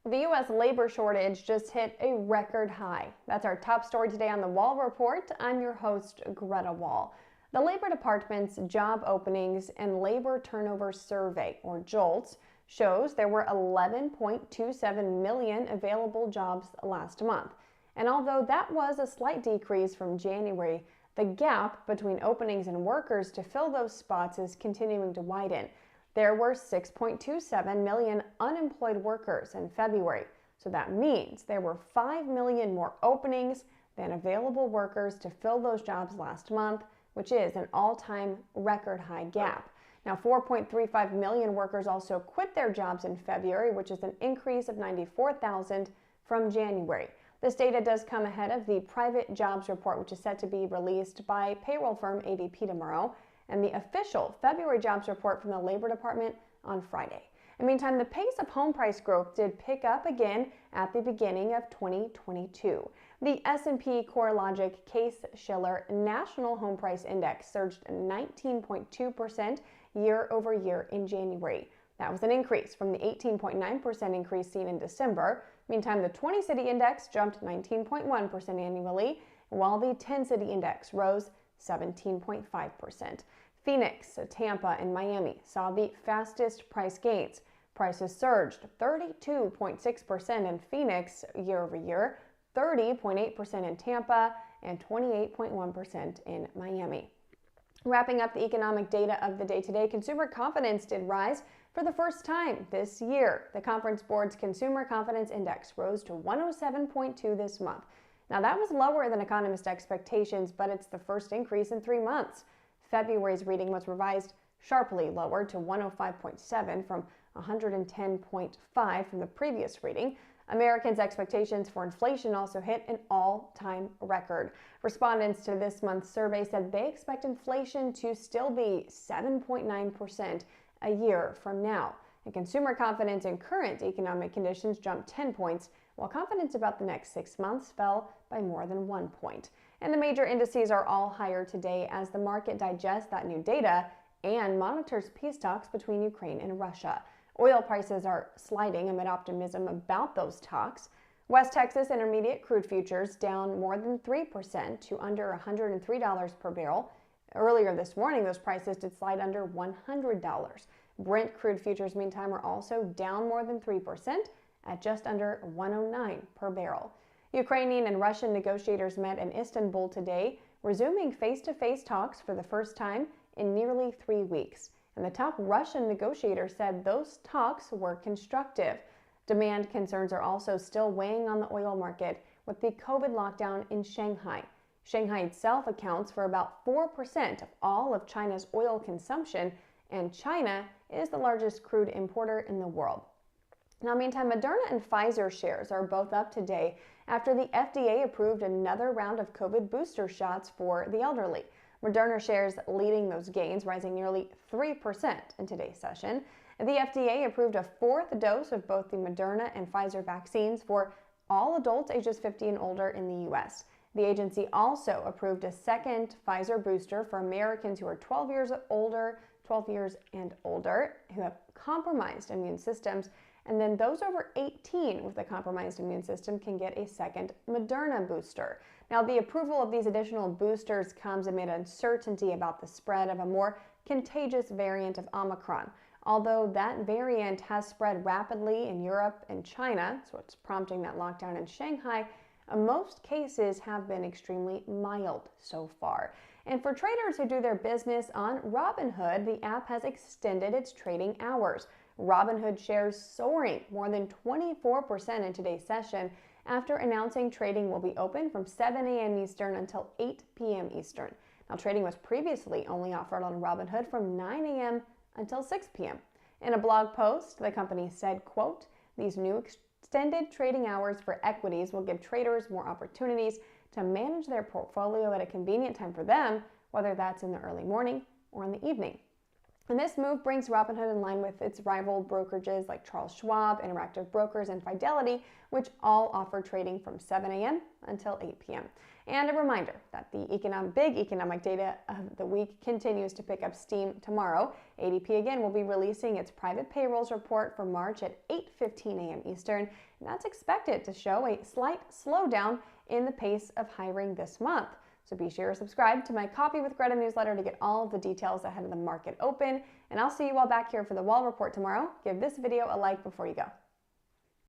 The U.S. labor shortage just hit a record high. That's our top story today on the Wall Report. I'm your host, Greta Wall. The Labor Department's Job Openings and Labor Turnover Survey, or JOLTS, shows there were 11.27 million available jobs last month. And although that was a slight decrease from January, the gap between openings and workers to fill those spots is continuing to widen. There were 6.27 million unemployed workers in February, so that means there were 5 million more openings than available workers to fill those jobs last month, which is an all-time record high gap. Now, 4.35 million workers also quit their jobs in February, which is an increase of 94,000 from January. This data does come ahead of the private jobs report, which is set to be released by payroll firm ADP tomorrow, and the official February jobs report from the Labor Department on Friday. In the meantime, the pace of home price growth did pick up again at the beginning of 2022. The S&P CoreLogic Case-Shiller National Home Price Index surged 19.2% year over year in January. That was an increase from the 18.9% increase seen in December. Meantime, the 20-city index jumped 19.1% annually, while the 10-city index rose 17.5%. Phoenix, Tampa, and Miami saw the fastest price gains. Prices surged 32.6% in Phoenix year over year, 30.8% in Tampa, and 28.1% in Miami. Wrapping up the economic data of the day today, consumer confidence did rise for the first time this year. The Conference Board's Consumer Confidence Index rose to 107.2 this month. Now, that was lower than economist expectations, but it's the first increase in 3 months. February's reading was revised sharply lower to 105.7 from 110.5 from the previous reading. Americans' expectations for inflation also hit an all-time record. Respondents to this month's survey said they expect inflation to still be 7.9% a year from now. And consumer confidence in current economic conditions jumped 10 points, while confidence about the next 6 months fell by more than 1 point. And the major indices are all higher today as the market digests that new data and monitors peace talks between Ukraine and Russia. Oil prices are sliding amid optimism about those talks. West Texas Intermediate crude futures down more than 3% to under $103 per barrel. Earlier this morning, those prices did slide under $100. Brent crude futures, meantime, are also down more than 3% at just under $109 per barrel. Ukrainian and Russian negotiators met in Istanbul today, resuming face-to-face talks for the first time in nearly 3 weeks. And the top Russian negotiator said those talks were constructive. Demand concerns are also still weighing on the oil market with the COVID lockdown in Shanghai. Shanghai itself accounts for about 4% of all of China's oil consumption, and China is the largest crude importer in the world. Now, meantime, Moderna and Pfizer shares are both up today after the FDA approved another round of COVID booster shots for the elderly. Moderna shares leading those gains, rising nearly 3% in today's session. The FDA approved a 4th dose of both the Moderna and Pfizer vaccines for all adults ages 50 and older in the U.S. The agency also approved a second Pfizer booster for Americans who are 12 years and older who have compromised immune systems. And then those over 18 with a compromised immune system can get a second Moderna booster. Now, the approval of these additional boosters comes amid uncertainty about the spread of a more contagious variant of Omicron. Although that variant has spread rapidly in Europe and China, so it's prompting that lockdown in Shanghai, most cases have been extremely mild so far. And for traders who do their business on Robinhood, the app has extended its trading hours. Robinhood shares soaring more than 24% in today's session after announcing trading will be open from 7 a.m. Eastern until 8 p.m. Eastern. Now, trading was previously only offered on Robinhood from 9 a.m. until 6 p.m. In a blog post, the company said, quote, "These new extended trading hours for equities will give traders more opportunities to manage their portfolio at a convenient time for them, whether that's in the early morning or in the evening." And this move brings Robinhood in line with its rival brokerages like Charles Schwab, Interactive Brokers, and Fidelity, which all offer trading from 7 a.m. until 8 p.m. And a reminder that the big economic data of the week continues to pick up steam tomorrow. ADP again will be releasing its private payrolls report for March at 8:15 a.m. Eastern, and that's expected to show a slight slowdown in the pace of hiring this month. So be sure to subscribe to my Coffee with Greta newsletter to get all of the details ahead of the market open. And I'll see you all back here for the Wall Report tomorrow. Give this video a like before you go.